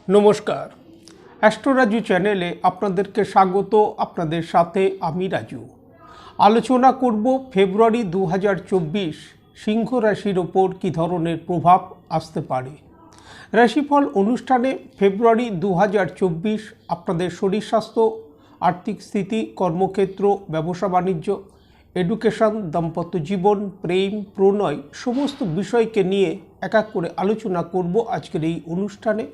নমস্কার, অ্যাস্ট্রো রাজু চ্যানেলে আপনাদেরকে স্বাগত। আপনাদের সাথে আমি রাজু। আলোচনা করব ফেব্রুয়ারি 2024 সিংহ রাশির ওপর কী ধরনের প্রভাব আসতে পারে। রাশিফল অনুষ্ঠানে ফেব্রুয়ারি 2024 আপনাদের শরীর স্বাস্থ্য, আর্থিক স্থিতি, কর্মক্ষেত্র, ব্যবসা বাণিজ্য, এডুকেশন, দাম্পত্য জীবন, প্রেম, প্রণয় সমস্ত বিষয়কে নিয়ে এক এক করে আলোচনা করব আজকের এই অনুষ্ঠানে।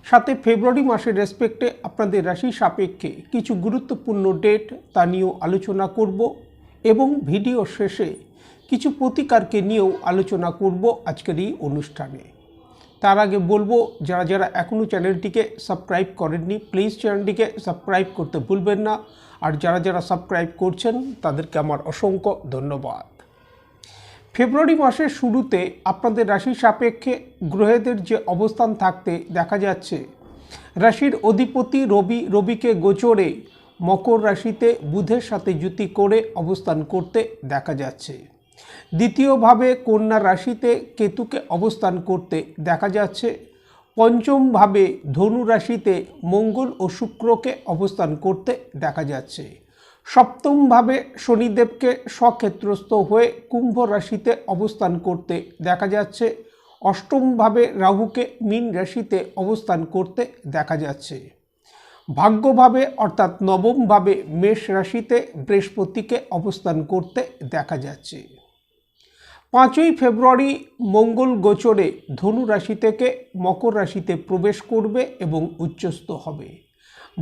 সাথে ফেব্রুয়ারি মাসের রেসপেক্টে আপনাদের রাশি সাপেক্ষে কিছু গুরুত্বপূর্ণ ডেট তা নিয়েও আলোচনা করব এবং ভিডিও শেষে কিছু প্রতিকারকে নিয়েও আলোচনা করব আজকের এই অনুষ্ঠানে। তার আগে বলবো, যারা যারা এখনও চ্যানেলটিকে সাবস্ক্রাইব করেননি প্লিজ চ্যানেলটিকে সাবস্ক্রাইব করতে ভুলবেন না, আর যারা যারা সাবস্ক্রাইব করছেন তাদেরকে আমার অসংখ্য ধন্যবাদ। ফেব্রুয়ারি মাসের শুরুতে আপনাদের রাশি সাপেক্ষে গ্রহেদের যে অবস্থান থাকতে দেখা যাচ্ছে, রাশির অধিপতি রবিকে গোচরে মকর রাশিতে বুধের সাথে যুতি করে অবস্থান করতে দেখা যাচ্ছে। দ্বিতীয়ভাবে কন্যা রাশিতে কেতুকে অবস্থান করতে দেখা যাচ্ছে। পঞ্চমভাবে ধনু রাশিতে মঙ্গল ও শুক্রকে অবস্থান করতে দেখা যাচ্ছে। সপ্তমভাবে শনিদেবকে স্বক্ষেত্রস্থ হয়ে কুম্ভ রাশিতে অবস্থান করতে দেখা যাচ্ছে। অষ্টমভাবে রাহুকে মীন রাশিতে অবস্থান করতে দেখা যাচ্ছে। ভাগ্যভাবে অর্থাৎ নবমভাবে মেষ রাশিতে বৃহস্পতিকে অবস্থান করতে দেখা যাচ্ছে। 5ই ফেব্রুয়ারি মঙ্গল গোচরে ধনু রাশি থেকে মকর রাশিতে প্রবেশ করবে এবং উচ্চস্থ হবে।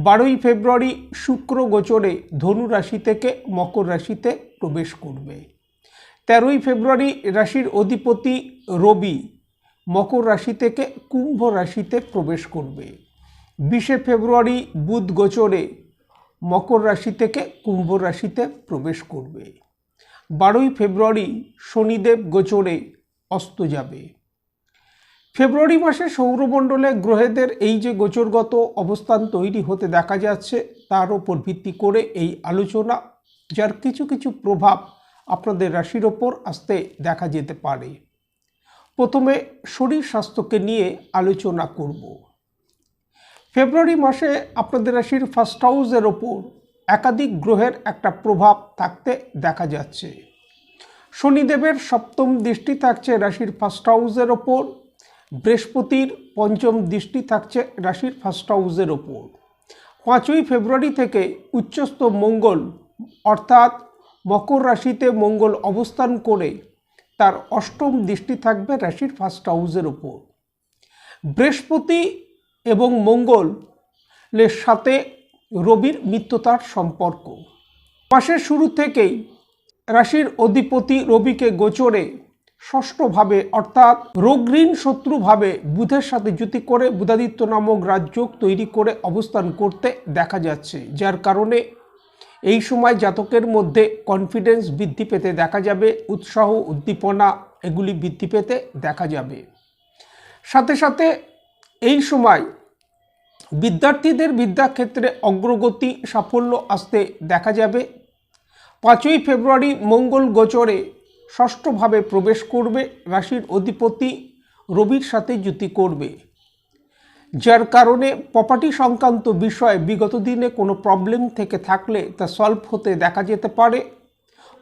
12ই ফেব্রুয়ারি শুক্র গোচরে ধনু রাশি থেকে মকর রাশিতে প্রবেশ করবে। 13ই ফেব্রুয়ারি রাশির অধিপতি রবি মকর রাশি থেকে কুম্ভ রাশিতে প্রবেশ করবে। 20শে ফেব্রুয়ারি বুধ গোচরে মকর রাশি থেকে কুম্ভ রাশিতে প্রবেশ করবে। 12ই ফেব্রুয়ারি শনিদেব গোচরে অস্ত যাবে। ফেব্রুয়ারি মাসে সৌরমণ্ডলে গ্রহেদের এই যে গোচরগত অবস্থান তৈরি হতে দেখা যাচ্ছে, তার উপর ভিত্তি করে এই আলোচনা, যার কিছু কিছু প্রভাব আপনাদের রাশির ওপর আসতে দেখা যেতে পারে। প্রথমে শরীর স্বাস্থ্যকে নিয়ে আলোচনা করব। ফেব্রুয়ারি মাসে আপনাদের রাশির ফার্স্ট হাউসের ওপর একাধিক গ্রহের একটা প্রভাব থাকতে দেখা যাচ্ছে। শনিদেবের সপ্তম দৃষ্টি থাকছে রাশির ফার্স্ট হাউসের ওপর। বৃহস্পতির পঞ্চম দৃষ্টি থাকছে রাশির ফার্স্ট হাউসের ওপর। 5ই ফেব্রুয়ারি থেকে উচ্চস্থ মঙ্গল অর্থাৎ মকর রাশিতে মঙ্গল অবস্থান করে তার অষ্টম দৃষ্টি থাকবে রাশির ফার্স্ট হাউসের ওপর। বৃহস্পতি এবং মঙ্গলের সাথে রবির মিত্রতার সম্পর্ক। মাসের শুরু থেকেই রাশির অধিপতি রবিকে গোচরে ষষ্ঠভাবে অর্থাৎ রোগঋণ শত্রুভাবে বুধের সাথে যুতি করে বুধাদিত্য নামক রাজযোগ তৈরি করে অবস্থান করতে দেখা যাচ্ছে, যার কারণে এই সময় জাতকের মধ্যে কনফিডেন্স বৃদ্ধি পেতে দেখা যাবে, উৎসাহ উদ্দীপনা এগুলি বৃদ্ধি পেতে দেখা যাবে। সাথে সাথে এই সময় বিদ্যার্থীদের বিদ্যাক্ষেত্রে অগ্রগতি সাফল্য আসতে দেখা যাবে। 5ই ফেব্রুয়ারি মঙ্গল গোচরে ষষ্ঠভাবে প্রবেশ করবে, রাশির অধিপতি রবির সাথে যুতি করবে, যার কারণে প্রপার্টি সংক্রান্ত বিষয়ে বিগত দিনে কোনো প্রবলেম থেকে থাকলে তা সলভ হতে দেখা যেতে পারে।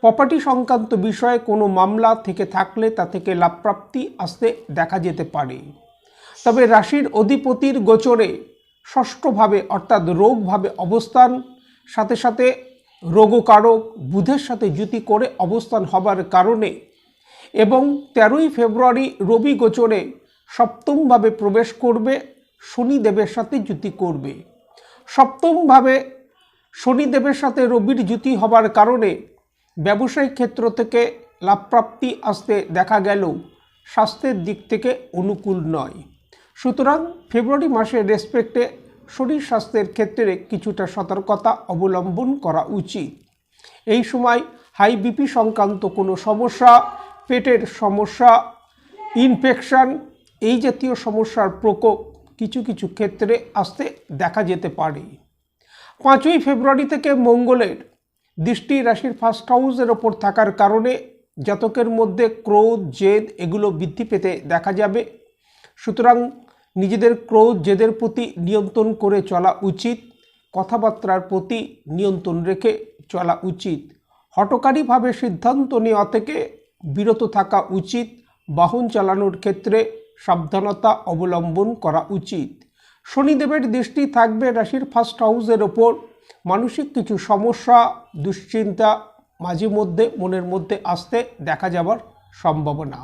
প্রপার্টি সংক্রান্ত বিষয়ে কোনো মামলা থেকে থাকলে তা থেকে লাভপ্রাপ্তি আসতে দেখা যেতে পারে। তবে রাশির অধিপতির গোচরে ষষ্ঠভাবে অর্থাৎ রোগভাবে অবস্থান, সাথে সাথে রোগকারক বুধের সাথে যুতি করে অবস্থান হবার কারণে এবং 13ই ফেব্রুয়ারি রবি গোচরে সপ্তমভাবে প্রবেশ করবে, শনিদেবের সাথে যুতি করবে। সপ্তমভাবে শনিদেবের সাথে রবির যুতি হবার কারণে ব্যবসায়িক ক্ষেত্র থেকে লাভপ্রাপ্তি আসতে দেখা গেলেও স্বাস্থ্যের দিক থেকে অনুকূল নয়। সুতরাং ফেব্রুয়ারি মাসের রেসপেক্টে শরীর স্বাস্থ্যের ক্ষেত্রে কিছুটা সতর্কতা অবলম্বন করা উচিত। এই সময় হাই বিপি সংক্রান্ত কোনো সমস্যা, পেটের সমস্যা, ইনফেকশন এই জাতীয় সমস্যার প্রকোপ কিছু কিছু ক্ষেত্রে আসতে দেখা যেতে পারে। 5ই ফেব্রুয়ারি থেকে মঙ্গলের দৃষ্টি রাশির ফার্স্ট হাউসের ওপর থাকার কারণে জাতকের মধ্যে ক্রোধ, জেদ এগুলো বৃদ্ধি পেতে দেখা যাবে। সুতরাং নিজেদের ক্রোধ জেদের প্রতি নিয়ন্ত্রণ করে চলা উচিত, কথাবার্তার প্রতি নিয়ন্ত্রণ রেখে চলা উচিত, হঠকারীভাবে সিদ্ধান্ত নেওয়া থেকে বিরত থাকা উচিত, বাহন চালানোর ক্ষেত্রে সাবধানতা অবলম্বন করা উচিত। শনিদেবের দৃষ্টি থাকবে রাশির ফার্স্ট হাউসের ওপর। মানসিক কিছু সমস্যা, দুশ্চিন্তা মাঝে মধ্যে মনের মধ্যে আসতে দেখা যাবার সম্ভাবনা।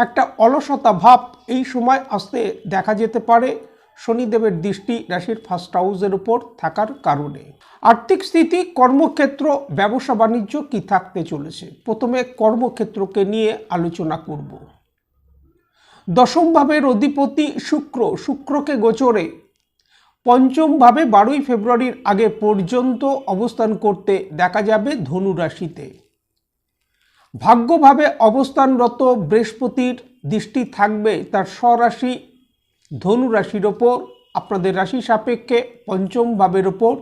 একটা অলসতা ভাব এই সময় আসতে দেখা যেতে পারে শনিদেবের দৃষ্টি রাশির ফার্স্ট হাউসের উপর থাকার কারণে। আর্থিক স্থিতি, কর্মক্ষেত্র, ব্যবসা বাণিজ্য কি থাকতে চলেছে? প্রথমে কর্মক্ষেত্রকে নিয়ে আলোচনা করব। দশম ভাবের অধিপতি শুক্রকে গোচরে পঞ্চম ভাবে 12ই ফেব্রুয়ারির আগে পর্যন্ত অবস্থান করতে দেখা যাবে ধনু রাশিতে। ভাগ্যভাবে অবস্থানরত বৃহস্পতির দৃষ্টি থাকবে তার স্বরাশি ধনু রাশির ওপর, আপনাদের রাশি সাপেক্ষে পঞ্চম ভাবের ওপর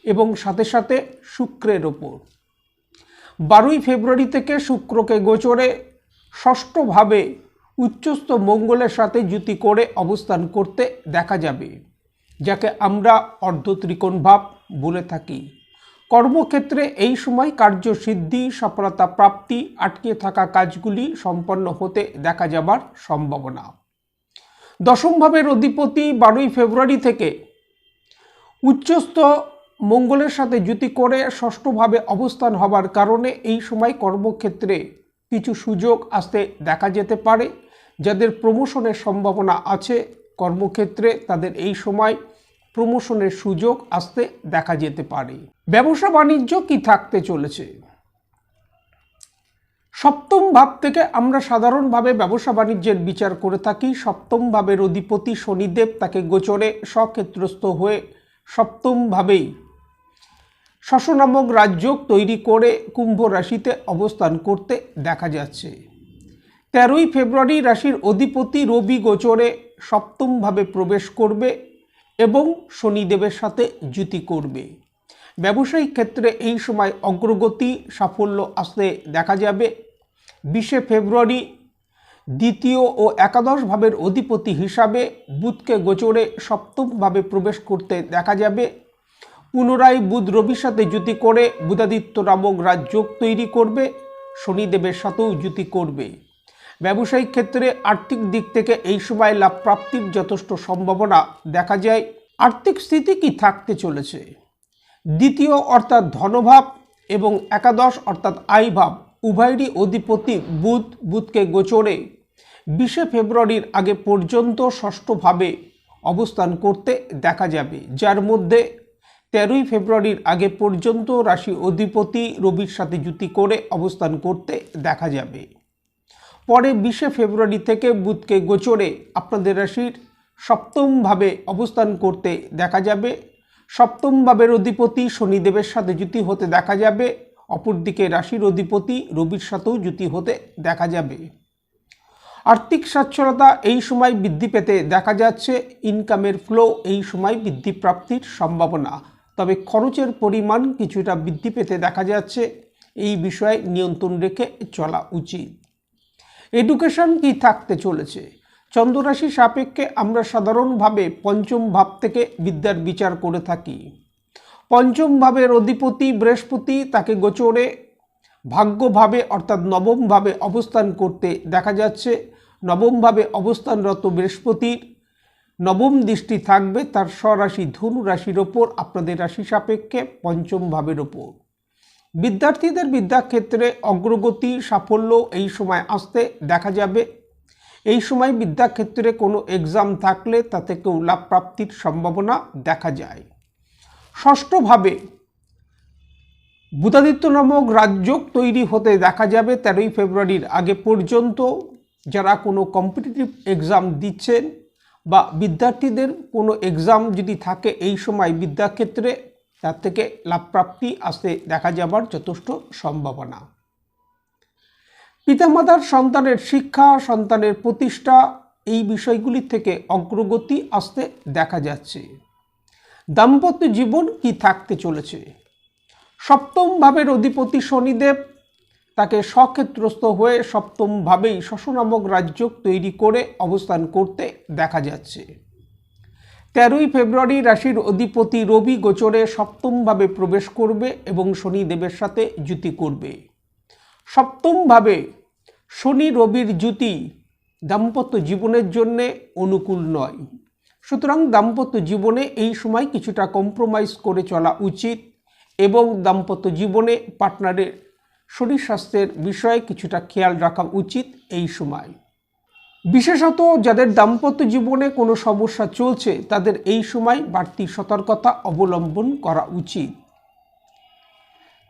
এবং সাথে সাথে শুক্রের ওপর। 12ই ফেব্রুয়ারি থেকে শুক্রকে গোচরে ষষ্ঠভাবে উচ্চস্থ মঙ্গলের সাথে যুতি করে অবস্থান করতে দেখা যাবে, যাকে আমরা অর্ধত্রিকোণ ভাব বলে থাকি। কর্মক্ষেত্রে এই সময় কার্যসিদ্ধি, সফলতা প্রাপ্তি, আটকে থাকা কাজগুলি সম্পন্ন হতে দেখা যাবার সম্ভাবনা। দশম ভাবের অধিপতি 12ই ফেব্রুয়ারি থেকে উচ্চস্থ মঙ্গলের সাথে যুতি করে ষষ্ঠভাবে অবস্থান হবার কারণে এই সময় কর্মক্ষেত্রে কিছু সুযোগ আসতে দেখা যেতে পারে। যাদের প্রমোশনের সম্ভাবনা আছে কর্মক্ষেত্রে, তাদের এই সময় প্রমোশনের সুযোগ আসতে দেখা যেতে পারে। ব্যবসা বাণিজ্য কি থাকতে চলেছে? সপ্তম ভাব থেকে আমরা সাধারণভাবে ব্যবসা বাণিজ্যের বিচার করে থাকি। সপ্তম ভাবের অধিপতি শনিদেব তাকে গোচরে স্বক্ষেত্রস্থ হয়ে সপ্তম ভাবেই শশ নামক রাজযোগ তৈরি করে কুম্ভ রাশিতে অবস্থান করতে দেখা যাচ্ছে। 13ই ফেব্রুয়ারি রাশির অধিপতি রবি গোচরে সপ্তম ভাবে প্রবেশ করবে এবং শনিদেবের সাথে যুতি করবে। ব্যবসায়িক ক্ষেত্রে এই সময় অগ্রগতি, সাফল্য আসতে দেখা যাবে। 20শে ফেব্রুয়ারি দ্বিতীয় ও একাদশ ভাবের অধিপতি হিসাবে বুধকে গোচরে সপ্তম ভাবে প্রবেশ করতে দেখা যাবে। পুনরায় বুধ রবির সাথে যুতি করে বুধাদিত্য নামক রাজযোগ তৈরি করবে, শনিদেবের সাথেও যুতি করবে। ব্যবসায়িক ক্ষেত্রে আর্থিক দিক থেকে এই সময় লাভ প্রাপ্তির যথেষ্ট সম্ভাবনা দেখা যায়। আর্থিক স্থিতি কি থাকতে চলেছে? দ্বিতীয় অর্থাৎ ধনভাব এবং একাদশ অর্থাৎ আয়ভাব উভয়েরই অধিপতি বুধকে গোচরে 20শে ফেব্রুয়ারির আগে পর্যন্ত ষষ্ঠভাবে অবস্থান করতে দেখা যাবে, যার মধ্যে 13ই ফেব্রুয়ারির আগে পর্যন্ত রাশি অধিপতি রবির সাথে যুতি করে অবস্থান করতে দেখা যাবে। পরে 20শে ফেব্রুয়ারি থেকে বুধকে গোচরে আপনাদের রাশির সপ্তম ভাবে অবস্থান করতে দেখা যাবে। সপ্তম ভাবের অধিপতি শনিদেবের সাথে যুতি হতে দেখা যাবে, অপরদিকে রাশির অধিপতি রবির সাথেও যুতি হতে দেখা যাবে। আর্থিক সচ্ছলতা এই সময় বৃদ্ধি পেতে দেখা যাচ্ছে। ইনকামের ফ্লো এই সময় বৃদ্ধি প্রাপ্তির সম্ভাবনা, তবে খরচের পরিমাণ কিছুটা বৃদ্ধি পেতে দেখা যাচ্ছে। এই বিষয়ে নিয়ন্ত্রণ রেখে চলা উচিত। এডুকেশন কি থাকতে চলেছে? চন্দ্ররাশি সাপেক্ষে আমরা সাধারণভাবে পঞ্চম ভাব থেকে বিদ্যার বিচার করে থাকি। পঞ্চম ভাবের অধিপতি বৃহস্পতি তাকে গোচরে ভাগ্যভাবে অর্থাৎ নবম ভাবে অবস্থান করতে দেখা যাচ্ছে। নবম ভাবে অবস্থানরত বৃহস্পতির নবম দৃষ্টি থাকবে তার স্বরাশি ধনু রাশির ওপর, আপনাদের রাশি সাপেক্ষে পঞ্চম ভাবের ওপর। বিদ্যার্থীদের বিদ্যাক্ষেত্রে অগ্রগতি, সাফল্য এই সময় আসতে দেখা যাবে। এই সময় বিদ্যাক্ষেত্রে কোনো এক্সাম থাকলে তা থেকেও লাভ প্রাপ্তির সম্ভাবনা দেখা যায়। ষষ্ঠভাবে বুধাদিত্য নামক রাজযোগ তৈরি হতে দেখা যাবে 13ই ফেব্রুয়ারির আগে পর্যন্ত। যারা কোনো কম্পিটিটিভ এক্সাম দিচ্ছেন বা বিদ্যার্থীদের কোনো এক্সাম যদি থাকে এই সময় বিদ্যাক্ষেত্রে, তার থেকে লাভপ্রাপ্তি আসতে দেখা যাবার যথেষ্ট সম্ভাবনা। পিতামাতার সন্তানের শিক্ষা, সন্তানের প্রতিষ্ঠা এই বিষয়গুলি থেকে অগ্রগতি আসতে দেখা যাচ্ছে। দাম্পত্য জীবন কি থাকতে চলেছে? সপ্তম ভাবের অধিপতি শনিদেব তাকে স্বক্ষেত্রস্থ হয়ে সপ্তম ভাবেই শশ নামক রাজযোগ তৈরি করে অবস্থান করতে দেখা যাচ্ছে। 13ই ফেব্রুয়ারি রাশির অধিপতি রবি গোচরে সপ্তমভাবে প্রবেশ করবে এবং শনিদেবের সাথে যুতি করবে। সপ্তমভাবে শনি রবির যুতি দাম্পত্য জীবনের জন্য অনুকূল নয়। সুতরাং দাম্পত্য জীবনে এই সময় কিছুটা কম্প্রোমাইজ করে চলা উচিত এবং দাম্পত্য জীবনে পার্টনারের শরীর স্বাস্থ্যের বিষয়ে কিছুটা খেয়াল রাখা উচিত এই সময়। বিশেষত যাদের দাম্পত্য জীবনে কোনো সমস্যা চলছে তাদের এই সময় বাড়তি সতর্কতা অবলম্বন করা উচিত।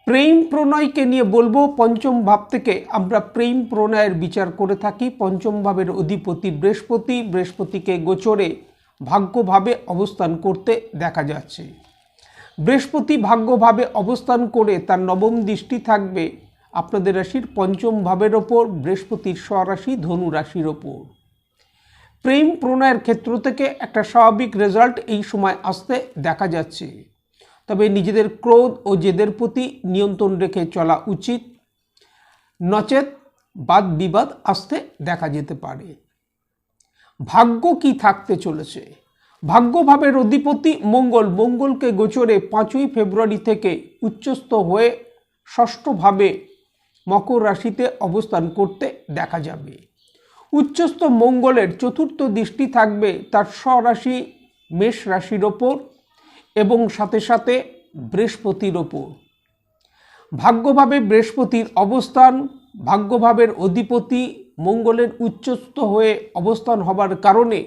প্রেম প্রণয়কে নিয়ে বলবো, পঞ্চম ভাব থেকে আমরা প্রেম প্রণয়ের বিচার করে থাকি। পঞ্চম ভাবের অধিপতি বৃহস্পতিকে গোচরে ভাগ্যভাবে অবস্থান করতে দেখা যাচ্ছে। বৃহস্পতি ভাগ্যভাবে অবস্থান করে তার নবম দৃষ্টি থাকবে আপনাদের রাশির পঞ্চম ভাবের ওপর, বৃহস্পতির স্বরাশি ধনু রাশির ওপর। প্রেম প্রণয়ের ক্ষেত্র থেকে একটা স্বাভাবিক রেজাল্ট এই সময় আসতে দেখা যাচ্ছে, তবে নিজেদের ক্রোধ ও জেদের প্রতি নিয়ন্ত্রণ রেখে চলা উচিত, নচেত বাদ বিবাদ আসতে দেখা যেতে পারে। ভাগ্য কি থাকতে চলেছে? ভাগ্যভাবের অধিপতি মঙ্গলকে গোচরে 5ই ফেব্রুয়ারি থেকে উচ্চস্থ হয়ে ষষ্ঠভাবে মকর রাশিতে অবস্থান করতে দেখা যাবে। উচ্চস্থ মঙ্গলের চতুর্থ দৃষ্টি থাকবে তার স্বরাশি মেষ রাশির ওপর এবং সাথে সাথে বৃহস্পতির ওপর। ভাগ্যভাবে বৃহস্পতির অবস্থান, ভাগ্যভাবের অধিপতি মঙ্গলের উচ্চস্থ হয়ে অবস্থান হবার কারণে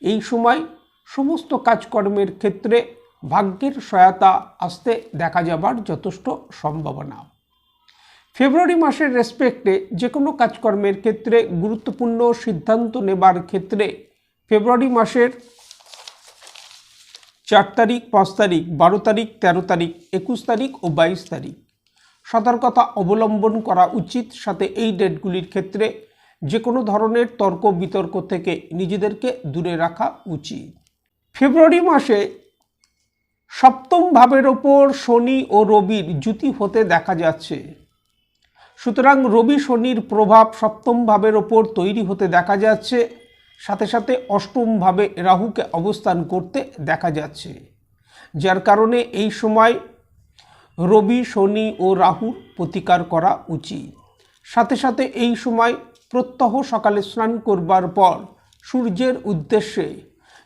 এই সময় সমস্ত কাজকর্মের ক্ষেত্রে ভাগ্যের সহায়তা আসতে দেখা যাবার যথেষ্ট সম্ভাবনা। ফেব্রুয়ারি মাসের রেসপেক্টে যে কোনো কাজকর্মের ক্ষেত্রে গুরুত্বপূর্ণ সিদ্ধান্ত নেবার ক্ষেত্রে ফেব্রুয়ারি মাসের 4 তারিখ, 5 তারিখ, 12 তারিখ, 13 তারিখ, 21 তারিখ ও 22 তারিখ সতর্কতা অবলম্বন করা উচিত। সাথে এই ডেটগুলির ক্ষেত্রে যে কোনো ধরনের তর্ক বিতর্ক থেকে নিজেদেরকে দূরে রাখা উচিত। ফেব্রুয়ারি মাসে সপ্তম ভাবের ওপর শনি ও রবির যুতি হতে দেখা যাচ্ছে। সুতরাং রবি শনির প্রভাব সপ্তম ভাবের ওপর তৈরি হতে দেখা যাচ্ছে, সাথে সাথে অষ্টম ভাবে রাহুকে অবস্থান করতে দেখা যাচ্ছে, যার কারণে এই সময় রবি শনি ও রাহুর প্রতিকার করা উচিত। সাথে সাথে এই সময় প্রত্যহ সকালে স্নান করবার পর সূর্যের উদ্দেশ্যে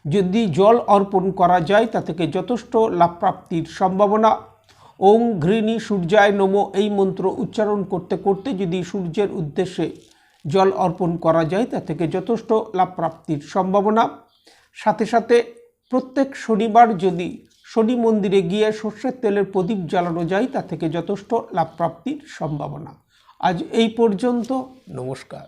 যদি জল অর্পণ করা যায় তা থেকে যথেষ্ট লাভপ্রাপ্তির সম্ভাবনা। ওং ঘৃণী সূর্যায় নমো এই মন্ত্র উচ্চারণ করতে করতে যদি সূর্যের উদ্দেশ্যে জল অর্পণ করা যায় তা থেকে যথেষ্ট লাভপ্রাপ্তির সম্ভাবনা। সাথে সাথে প্রত্যেক শনিবার যদি শনি মন্দিরে গিয়ে সর্ষের তেলের প্রদীপ জ্বালানো যায় তা থেকে যথেষ্ট লাভপ্রাপ্তির সম্ভাবনা। আজ এই পর্যন্ত, নমস্কার।